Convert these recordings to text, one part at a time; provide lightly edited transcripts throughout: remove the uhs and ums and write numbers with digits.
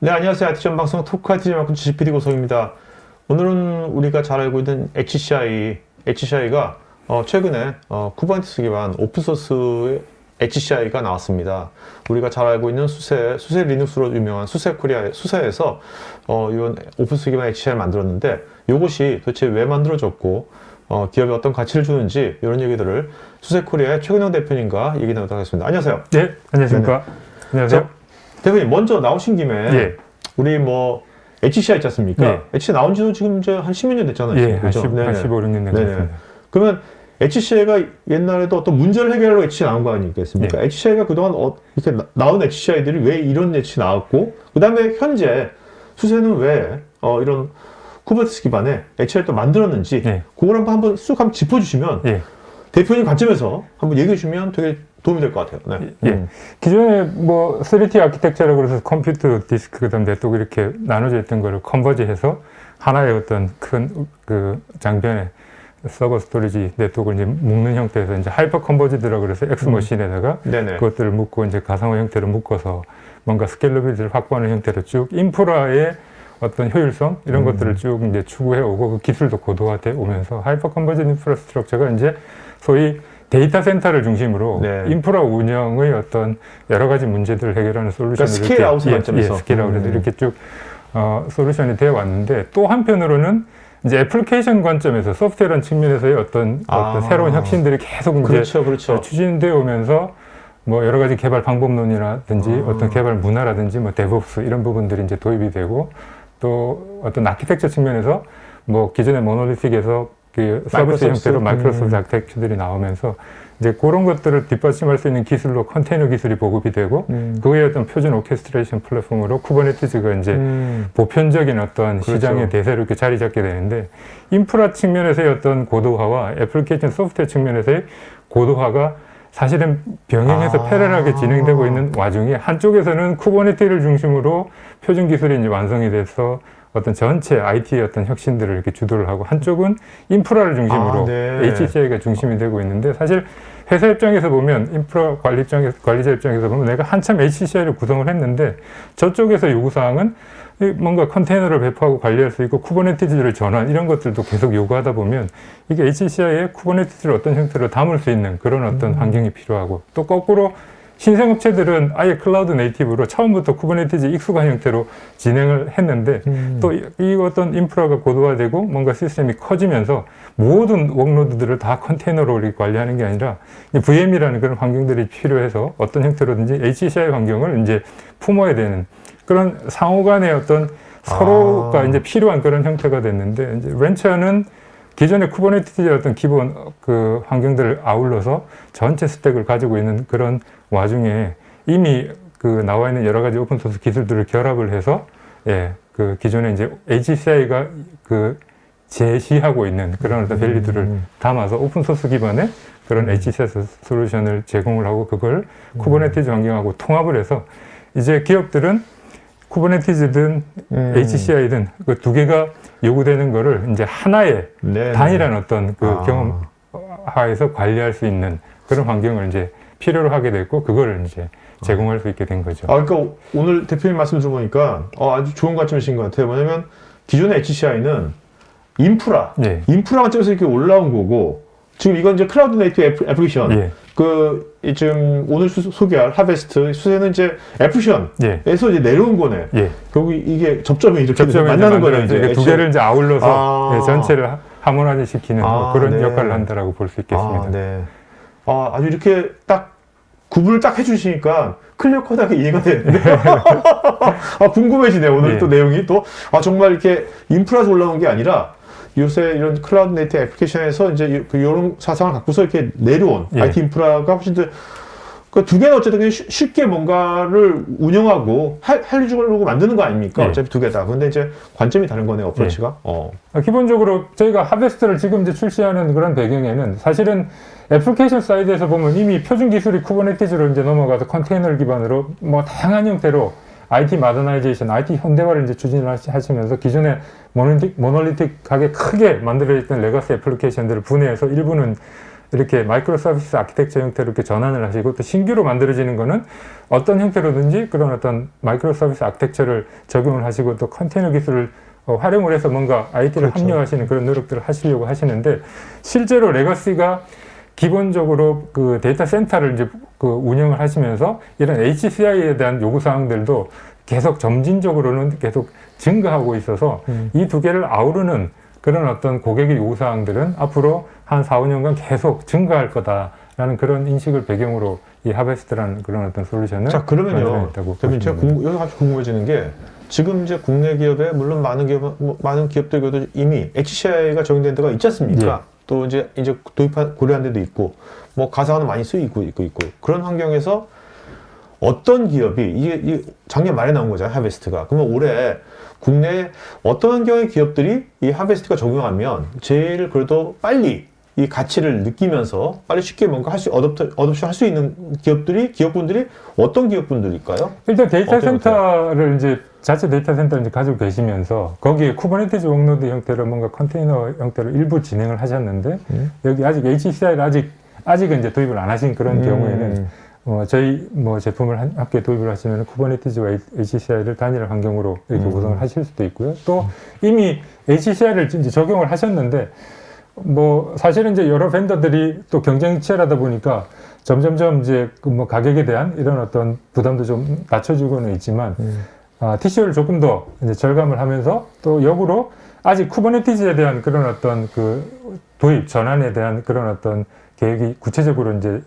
네, 안녕하세요. IT 전방송 토크 IT 전방송 GPD 고성입니다. 오늘은 우리가 잘 알고 있는 HCI가 최근에 쿠버네티스 기반 오픈소스의 HCI가 나왔습니다. 우리가 잘 알고 있는 수세 리눅스로 유명한 수세에서 이런 오픈소스 기반 HCI를 만들었는데, 이것이 도대체 왜 만들어졌고 기업에 어떤 가치를 주는지, 이런 얘기들을 수세코리아의 최근영 대표님과 얘기 나누도록 하겠습니다. 안녕하세요. 네, 안녕하십니까. 안녕하세요. 대표님, 먼저 나오신 김에 예. 우리 HCI 있지 않습니까? 예. HCI 나온 지도 지금 이제 한 10몇 년 됐잖아요. 예, 그렇죠? 한 15, 16년 된 것 같습니다. 그러면 HCI가 옛날에도 어떤 문제를 해결하려고 HCI 나온 거 아니겠습니까? 예. HCI가 그동안 이렇게 나온 HCI들이 왜 이런 HCI 나왔고, 그 다음에 현재 수세는 왜 이런 쿠버네티스 기반의 HCI를 또 만들었는지, 예. 그걸 한번 쑥 짚어주시면, 예. 대표님 관점에서 한번 얘기해 주시면 되게 도움이 될 것 같아요. 네. 예. 기존에 3D 아키텍처라고 그래서 컴퓨터 디스크, 그 다음에 네트워크 이렇게 나눠져 있던 거를 컨버지해서 하나의 어떤 큰 장변에 서버 스토리지 네트워크를 이제 묶는 형태에서 이제 하이퍼 컨버지드라고 그래서 엑스머신에다가 그것들을 묶고 이제 가상화 형태로 묶어서 뭔가 스케일러빌리티를 확보하는 형태로 쭉 인프라의 어떤 효율성 이런 것들을 쭉 이제 추구해 오고, 그 기술도 고도화돼 오면서 하이퍼 컨버지드 인프라스트럭처가 이제 소위 데이터 센터를 중심으로 인프라 운영의 어떤 여러 가지 문제들을 해결하는 솔루션을 스케일 아웃 관점에서 스케일 아웃에서 이렇게 쭉 솔루션이 되어 왔는데, 또 한편으로는 이제 애플리케이션 관점에서 소프트웨어라는 측면에서의 어떤 새로운 혁신들이 계속 이제 추진되어 오면서 여러 가지 개발 방법론이라든지 어떤 개발 문화라든지 데브옵스 이런 부분들이 이제 도입이 되고, 또 어떤 아키텍처 측면에서 기존의 모노리틱에서 그 서비스 형태로 마이크로소프트 아키텍처들이 나오면서 이제 그런 것들을 뒷받침할 수 있는 기술로 컨테이너 기술이 보급이 되고, 그의 어떤 표준 오케스트레이션 플랫폼으로 쿠버네티스가 이제 보편적인 어떤 시장의 대세로 이렇게 자리 잡게 되는데, 인프라 측면에서의 어떤 고도화와 애플리케이션 소프트웨어 측면에서의 고도화가 사실은 병행해서 패러럴하게 진행되고 있는 와중에, 한쪽에서는 쿠버네티를 중심으로 표준 기술이 이제 완성이 돼서 어떤 전체 IT의 어떤 혁신들을 이렇게 주도를 하고, 한쪽은 인프라를 중심으로 HCI가 중심이 되고 있는데, 사실 회사 입장에서 보면, 인프라 관리자 입장에서 보면 내가 한참 HCI를 구성을 했는데 저쪽에서 요구사항은 뭔가 컨테이너를 배포하고 관리할 수 있고 쿠버네티즈를 전환 이런 것들도 계속 요구하다 보면, 이게 HCI에 쿠버네티즈를 어떤 형태로 담을 수 있는 그런 어떤 환경이 필요하고, 또 거꾸로 신생업체들은 아예 클라우드 네이티브로 처음부터 쿠버네티즈 익숙한 형태로 진행을 했는데, 또 이 어떤 인프라가 고도화되고 뭔가 시스템이 커지면서 모든 워크로드들을 다 컨테이너로 관리하는 게 아니라 VM이라는 그런 환경들이 필요해서 어떤 형태로든지 HCI 환경을 이제 품어야 되는 그런 상호 간의 어떤 서로가 이제 필요한 그런 형태가 됐는데, 이제 렌처는 기존의 쿠버네티즈의 어떤 기본 환경들을 아울러서 전체 스택을 가지고 있는 그런 와중에 이미 나와 있는 여러 가지 오픈소스 기술들을 결합을 해서 기존에 이제 HCI가 제시하고 있는 그런 어떤 밸리들을 담아서 오픈소스 기반의 그런 HCI 솔루션을 제공을 하고, 그걸 쿠버네티즈 환경하고 통합을 해서 이제 기업들은 쿠버네티즈든 HCI든 그 두 개가 요구되는 거를 이제 하나의 단일한 어떤 경험하에서 관리할 수 있는 그런 환경을 이제 필요로 하게 됐고, 그거를 이제 제공할 수 있게 된 거죠. 그러니까 오늘 대표님 말씀 들어보니까 아주 좋은 관점이신 것 같아요. 뭐냐면 기존의 HCI는 인프라 관점에서 이렇게 올라온 거고, 지금 이건 이제 클라우드 네이티브 애플리케이션. 지금 오늘 소개할 하베스트 수세는 이제 애플리케이션에서 이제 내려온 거네. 결국 이게 접점이 이렇게 만나는 거예요. 이제 두 개를 이제 아울러서 전체를 하모나지 시키는 그런 역할을 한다라고 볼 수 있겠습니다. 아주 이렇게 딱 구분을 딱 해주시니까 클리어 컷하게 이해가 되는데 궁금해지네 오늘 또 내용이 또 정말 이렇게 인프라에서 올라온 게 아니라 요새 이런 클라우드 네이티브 애플리케이션에서 이제 이런 사상을 갖고서 이렇게 내려온 IT 인프라가 훨씬 더 두 개는 어쨌든 쉽게 뭔가를 운영하고 하려고 만드는 거 아닙니까? 어차피 두 개다. 근데 이제 관점이 다른 거네요, 어프로치가. 기본적으로 저희가 하베스트를 지금 이제 출시하는 그런 배경에는, 사실은 애플리케이션 사이드에서 보면 이미 표준 기술이 쿠버네티즈로 이제 넘어가서 컨테이너 기반으로 다양한 형태로 IT 마더나이제이션, IT 현대화를 이제 추진을 하시면서 기존에 모노리틱하게 크게 만들어졌던 레거시 애플리케이션들을 분해해서 일부는 이렇게 마이크로 서비스 아키텍처 형태로 이렇게 전환을 하시고 또 신규로 만들어지는 거는 어떤 형태로든지 그런 어떤 마이크로 서비스 아키텍처를 적용을 하시고 또 컨테이너 기술을 활용을 해서 뭔가 IT를 그렇죠. 합리화하시는 그런 노력들을 하시려고 하시는데 실제로 레거시가 기본적으로 그 데이터 센터를 이제 그 운영을 하시면서 이런 HCI에 대한 요구 사항들도 계속 점진적으로는 계속 증가하고 있어서 이 두 개를 아우르는 그런 어떤 고객의 요구 사항들은 앞으로 한 4, 5년간 계속 증가할 거다라는 그런 인식을 배경으로 이 하베스트라는 그런 어떤 솔루션을 자, 그러면요. 대표님 제가 여기 아주 궁금해지는 게 지금 이제 국내 기업에 물론 많은 기업들도 이미 HCI가 적용된 데가 있지 않습니까? 예. 또 이제 고려한 데도 있고 뭐 가상화는 많이 쓰이고 있고 그런 환경에서 어떤 기업이 이게 작년 말에 나온 거잖아요, 하베스트가. 그러면 올해 국내 어떤 환경의 기업들이 이 하베스트가 적용하면 제일 그래도 빨리 이 가치를 느끼면서 빨리 쉽게 뭔가 어답션 할 수 있는 기업분들이 어떤 기업분들일까요? 일단 데이터 센터를 이제 자체 데이터 센터를 이제 가지고 계시면서 거기에 쿠버네티즈 웍노드 형태로 뭔가 컨테이너 형태로 일부 진행을 하셨는데 여기 아직 HCI를 아직은 이제 도입을 안 하신 그런 경우에는 저희 제품을 함께 도입을 하시면 쿠버네티즈와 HCI를 단일 환경으로 이렇게 구성을 하실 수도 있고요. 또 이미 HCI를 이제 적용을 하셨는데 사실은 이제 여러 벤더들이 또 경쟁이 치열하다 보니까 점점점 이제 그 가격에 대한 이런 어떤 부담도 좀 낮춰주고는 있지만 TCO를 조금 더 이제 절감을 하면서 또 역으로 아직 쿠버네티즈에 대한 그런 어떤 그 도입 전환에 대한 그런 어떤 계획이 구체적으로 이제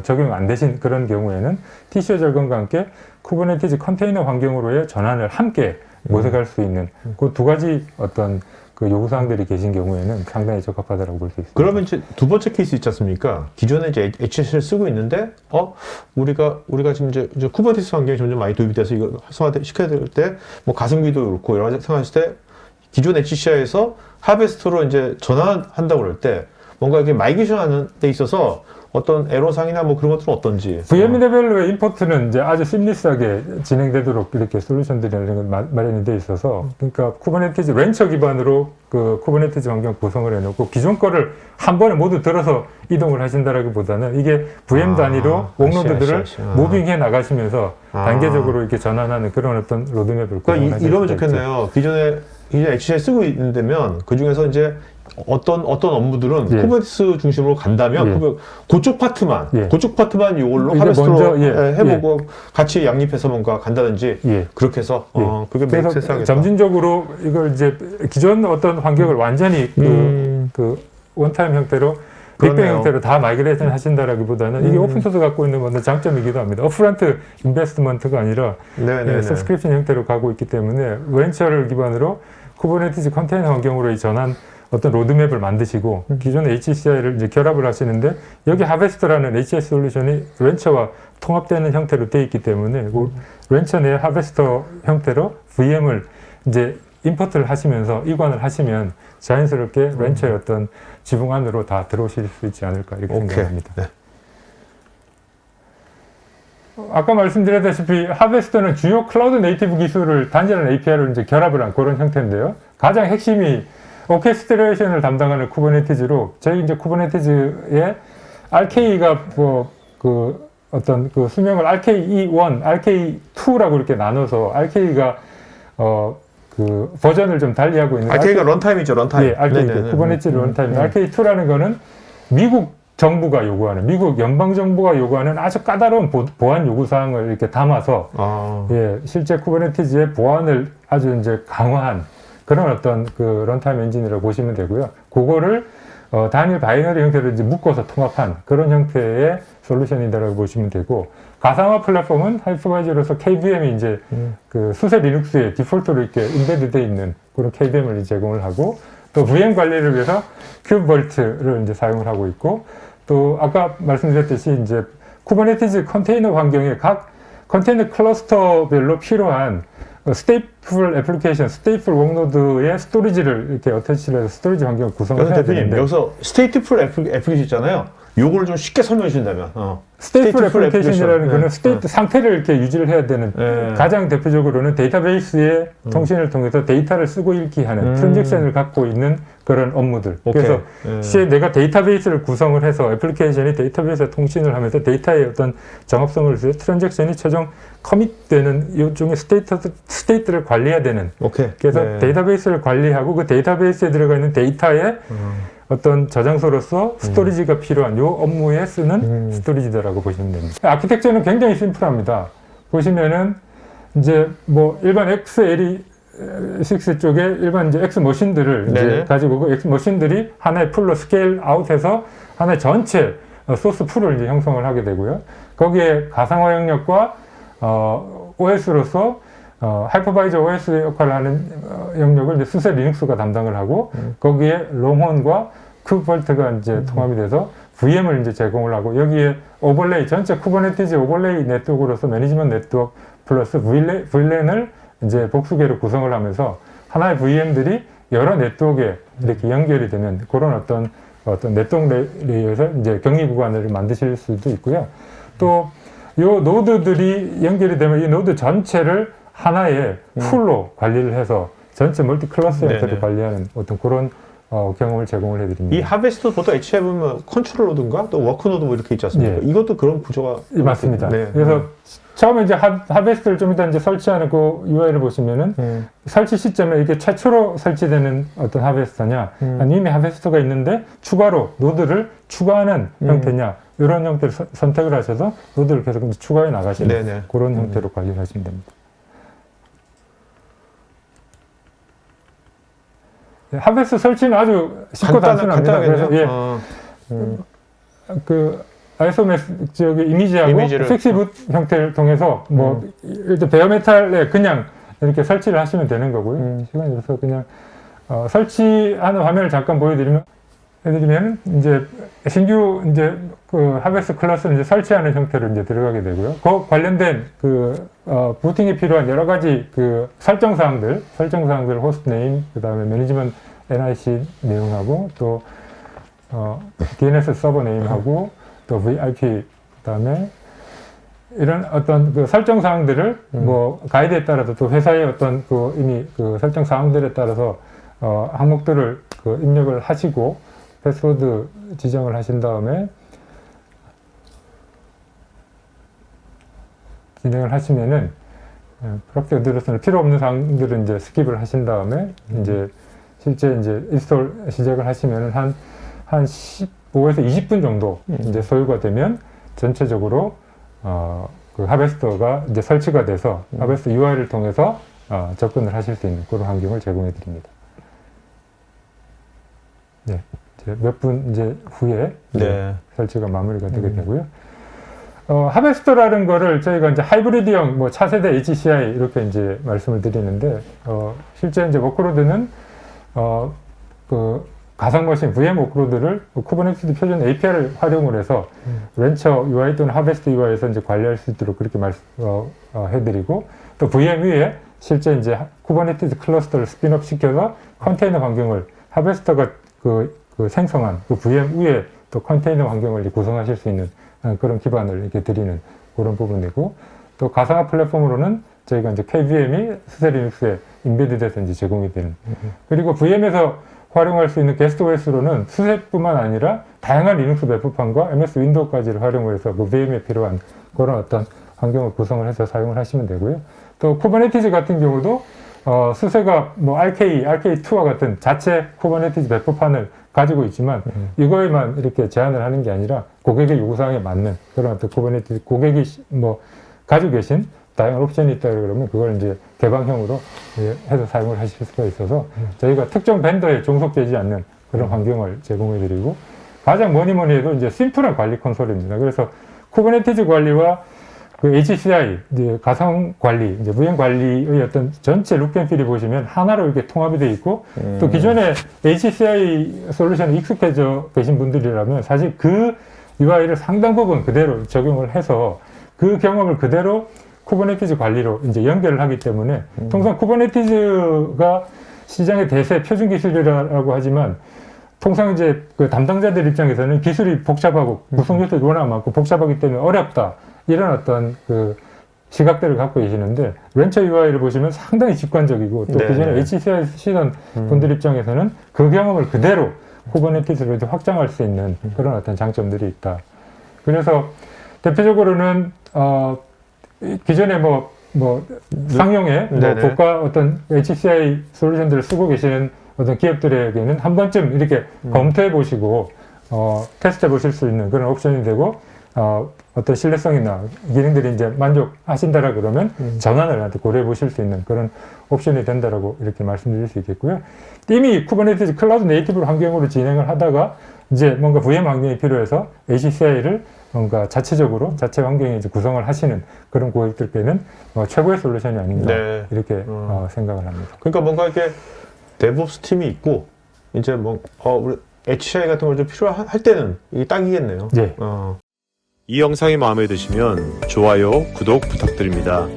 적용 안 되신 그런 경우에는 TCO 절감과 함께 쿠버네티즈 컨테이너 환경으로의 전환을 함께 모색할 수 있는 그 두 가지 어떤 그 요구사항들이 계신 경우에는 상당히 적합하다고 볼 수 있습니다. 그러면 이제 두 번째 케이스 있지 않습니까? 기존에 이제 HCI를 쓰고 있는데, 우리가 지금 이제 쿠버네티스 환경이 점점 많이 도입이 돼서 이거 활성화 시켜야 될 때, 가성비도 그렇고 여러 가지 생각했을 때, 기존 HCI에서 하베스트로 이제 전환한다고 그럴 때, 뭔가 이렇게 마이그레이션 하는 데 있어서 어떤 애로사항이나 그런 것들은 어떤지. VM 레벨로의 임포트는 이제 아주 심리스하게 진행되도록 이렇게 솔루션들이 마련이 돼 있어서, 그러니까 쿠버네티즈 렌처 기반으로 그 쿠버네티즈 환경 구성을 해놓고 기존 거를 한 번에 모두 들어서 이동을 하신다라기보다는 이게 VM 단위로 웍노드들을 무빙해 나가시면서 단계적으로 이렇게 전환하는 그런 어떤 로드맵을 그러니까 이러면 좋겠네요. 기존에 HCI 쓰고 있는데면 그 중에서 이제 어떤 업무들은 쿠버네티스 중심으로 간다면 그쪽 파트만 이걸로 하베스트로 해보고 같이 양립해서 뭔가 간다든지 그렇게 해서 그게 그래서 점진적으로 이걸 이제 기존 어떤 환경을 완전히 그 원타임 형태로 빅뱅 형태로 다 마이그레이션 하신다라기보다는 이게 오픈소스 갖고 있는 어떤 장점이기도 합니다. 업프런트 인베스트먼트가 아니라 서브스크립션 형태로 가고 있기 때문에 벤처를 기반으로 쿠버네티즈 컨테이너 환경으로 이 전환 어떤 로드맵을 만드시고 기존의 HCI를 이제 결합을 하시는데 여기 하베스트라는 HCI 솔루션이 렌처와 통합되는 형태로 되어 있기 때문에 그 렌처 내 하베스터 형태로 VM을 이제 임포트를 하시면서 이관을 하시면 자연스럽게 렌처의 어떤 지붕 안으로 다 들어오실 수 있지 않을까 이렇게 생각합니다. 네. 아까 말씀드렸다시피 하베스터는 주요 클라우드 네이티브 기술을 단순한 API로 이제 결합을 한 그런 형태인데요. 가장 핵심이 오케스트레이션을 담당하는 쿠버네티즈로 저희 이제 쿠버네티즈의 RK가 어떤 그 수명을 RKE1, RK2라고 이렇게 나눠서 RK가 그 버전을 좀 달리하고 있는 RK가 런타임이죠, 런타임. 예, RK 쿠버네티즈 런타임. RK2라는 거는 미국 정부가 요구하는, 미국 연방정부가 요구하는 아주 까다로운 보안 요구사항을 이렇게 담아서, 실제 쿠버네티즈의 보안을 아주 이제 강화한 그런 어떤 그 런타임 엔진이라고 보시면 되고요. 그거를, 단일 바이너리 형태로 이제 묶어서 통합한 그런 형태의 솔루션이다라고 보시면 되고, 가상화 플랫폼은 하이퍼바이저로서 KVM이 이제 그 수세 리눅스에 디폴트로 이렇게 인베드 되어 있는 그런 KVM을 제공을 하고, 또 VM 관리를 위해서 큐브볼트를 이제 사용을 하고 있고, 또 아까 말씀드렸듯이 이제 쿠버네티즈 컨테이너 환경에 각 컨테이너 클러스터별로 필요한 스테이플 애플리케이션, 스테이플 웍노드의 스토리지를 이렇게 어태치를 해서 스토리지 환경을 구성을 해야 되는데, 여기서 스테이플 애플리케이션 있잖아요. 요거를 좀 쉽게 설명해 주신다면. 스테이플 애플리케이션이라는 거는 스테이트 상태를 이렇게 유지를 해야 되는, 가장 대표적으로는 데이터베이스의 통신을 통해서 데이터를 쓰고 읽기 하는 트랜잭션을 갖고 있는 그런 업무들. 오케이. 그래서 시에 내가 데이터베이스를 구성을 해서 애플리케이션이 데이터베이스에 통신을 하면서 데이터의 어떤 정합성을 위해서 트랜잭션이 최종 커밋되는 일종의 스테이트를 관리해야 되는. 오케이. 그래서 네. 데이터베이스를 관리하고 그 데이터베이스에 들어가 있는 데이터의 어떤 저장소로서 스토리지가 필요한 요 업무에 쓰는 스토리지다라고 보시면 됩니다. 아키텍처는 굉장히 심플합니다. 보시면은 이제 뭐 일반 x86 쪽에 일반 이제 X 머신들을 이제 가지고 그 X 머신들이 하나의 풀로 스케일 아웃해서 하나의 전체 소스 풀을 이제 형성을 하게 되고요. 거기에 가상화 영역과 OS로서 하이퍼바이저 OS 역할을 하는 영역을 이제 수세 리눅스가 담당을 하고 거기에 롱혼과 쿠버네티즈가 이제 통합이 돼서 VM을 이제 제공을 하고 여기에 오버레이 전체 쿠버네티즈 오버레이 네트워크로서 매니지먼트 네트워크 플러스 VLAN을 이제 복수계로 구성을 하면서 하나의 VM들이 여러 네트워크에 이렇게 연결이 되는 그런 어떤 네트워크 레이어에서 이제 격리 구간을 만드실 수도 있고요. 또 요 노드들이 연결이 되면 이 노드 전체를 하나의 풀로 관리를 해서 전체 멀티 클래스 형태로 관리하는 어떤 그런 경험을 제공을 해드립니다. 이 하베스트 보통 HCI 보면 컨트롤 노드인가 또 워크 노드 뭐 이렇게 있지 않습니까? 예. 이것도 그런 구조가 맞습니다. 네. 그래서 처음에 이제 하베스트를 좀 이따 이제 설치하는 그 UI를 보시면은 설치 시점에 이게 최초로 설치되는 어떤 하베스트냐, 아니면 이미 하베스트가 있는데 추가로 노드를 추가하는 형태냐 이런 형태를 선택을 하셔서 노드를 계속 이제 추가해 나가시는 그런 형태로 관리를 하시면 됩니다. 하베스트 설치는 아주 쉽고 단순합니다. 그래서 그 아이소메스 저기 이미지하고 픽시붓 형태를 통해서 뭐 일단 베어메탈에 그냥 이렇게 설치를 하시면 되는 거고요. 시간이 들어서 그냥 설치하는 화면을 잠깐 보여드리면 이제 신규 이제 그 하베스트 클래스를 이제 설치하는 형태로 이제 들어가게 되고요. 그 관련된 그 부팅이 필요한 여러 가지 그 설정 사항들 호스트 네임, 그 다음에 매니지먼트 NIC 내용하고 또 DNS 서버 네임하고 또 VIP, 그 다음에 이런 어떤 그 설정 사항들을 뭐 가이드에 따라서 또 회사의 어떤 그 이미 그 설정 사항들에 따라서 항목들을 그 입력을 하시고 패스워드 지정을 하신 다음에 진행을 하시면은 프로젝트 어드레스는 필요 없는 사항들은 이제 스킵을 하신 다음에 이제 실제 이제 인스톨 시작을 하시면은 한 15에서 20분 정도 이제 소요가 되면 전체적으로 그 하베스터가 이제 설치가 돼서 하베스터 UI를 통해서 접근을 하실 수 있는 그런 환경을 제공해 드립니다. 네. 몇 분 이제 후에 설치가 마무리가 되게 되고요. 하베스터라는 거를 저희가 이제 하이브리드형 뭐 차세대 HCI 이렇게 이제 말씀을 드리는데 실제 이제 워크로드는 그 가상 머신 VM 워크로드를 쿠버네티스 표준 API를 활용을 해서 렌처 UI 또는 하베스트 UI에서 이제 관리할 수 있도록 그렇게 해드리고 또 VM 위에 실제 이제 쿠버네티스 클러스터를 스핀업 시켜서 컨테이너 환경을 하베스터가 그 생성한 그 VM 위에 또 컨테이너 환경을 구성하실 수 있는 그런 기반을 이렇게 드리는 그런 부분이고 또 가상화 플랫폼으로는 저희가 이제 KVM이 수세 리눅스에 인베드돼서 이제 제공이 되는 그리고 VM에서 활용할 수 있는 게스트 OS로는 수세뿐만 아니라 다양한 리눅스 배포판과 MS 윈도우까지를 활용해서 그 VM에 필요한 그런 어떤 환경을 구성을 해서 사용을 하시면 되고요. 또 쿠버네티즈 같은 경우도 수세가 뭐 RK2와 같은 자체 쿠버네티즈 배포판을 가지고 있지만 이거에만 이렇게 제한을 하는 게 아니라 고객의 요구사항에 맞는 그런 어떤 쿠버네티즈 고객이 뭐 가지고 계신 다양한 옵션이 있다 그러면 그걸 이제 개방형으로 해서 사용을 하실 수가 있어서 저희가 특정 벤더에 종속되지 않는 그런 환경을 제공해 드리고 가장 뭐니 해도 이제 심플한 관리 콘솔입니다. 그래서 쿠버네티즈 관리와 그 HCI, 이제 가상 관리, 이제 VM 관리의 어떤 전체 룩앤필이 보시면 하나로 이렇게 통합이 되어 있고 또 기존에 HCI 솔루션에 익숙해져 계신 분들이라면 사실 그 UI를 상당 부분 그대로 적용을 해서 그 경험을 그대로 쿠버네티즈 관리로 이제 연결을 하기 때문에 통상 쿠버네티즈가 시장의 대세 표준 기술이라고 하지만 통상 이제 그 담당자들 입장에서는 기술이 복잡하고 구성 요소도 워낙 많고 복잡하기 때문에 어렵다. 이런 어떤 그 시각들을 갖고 계시는데 렌처 UI를 보시면 상당히 직관적이고 또 네. 그전에 HCI 쓰시던 분들 입장에서는 그 경험을 그대로 쿠버네티스로 확장할 수 있는 그런 어떤 장점들이 있다. 그래서 대표적으로는 기존에 뭐 상용의 뭐 고가 어떤 HCI 솔루션들을 쓰고 계시는 어떤 기업들에게는 한 번쯤 이렇게 검토해 보시고 테스트해 보실 수 있는 그런 옵션이 되고 어떤 신뢰성이나 기능들이 이제 만족하신다라 그러면 전환을 고려해 보실 수 있는 그런 옵션이 된다라고 이렇게 말씀드릴 수 있겠고요. 이미 쿠버네티스 클라우드 네이티브 환경으로 진행을 하다가 이제 뭔가 VM 환경이 필요해서 HCI를 뭔가 자체적으로 자체 환경에 이제 구성을 하시는 그런 고객들께는 최고의 솔루션이 아닌가 이렇게 생각을 합니다. 그러니까 뭔가 이렇게 데브옵스 팀이 있고 이제 뭐 우리 HCI 같은 걸 좀 필요할 때는 이게 딱이겠네요. 네. 이 영상이 마음에 드시면 좋아요, 구독 부탁드립니다.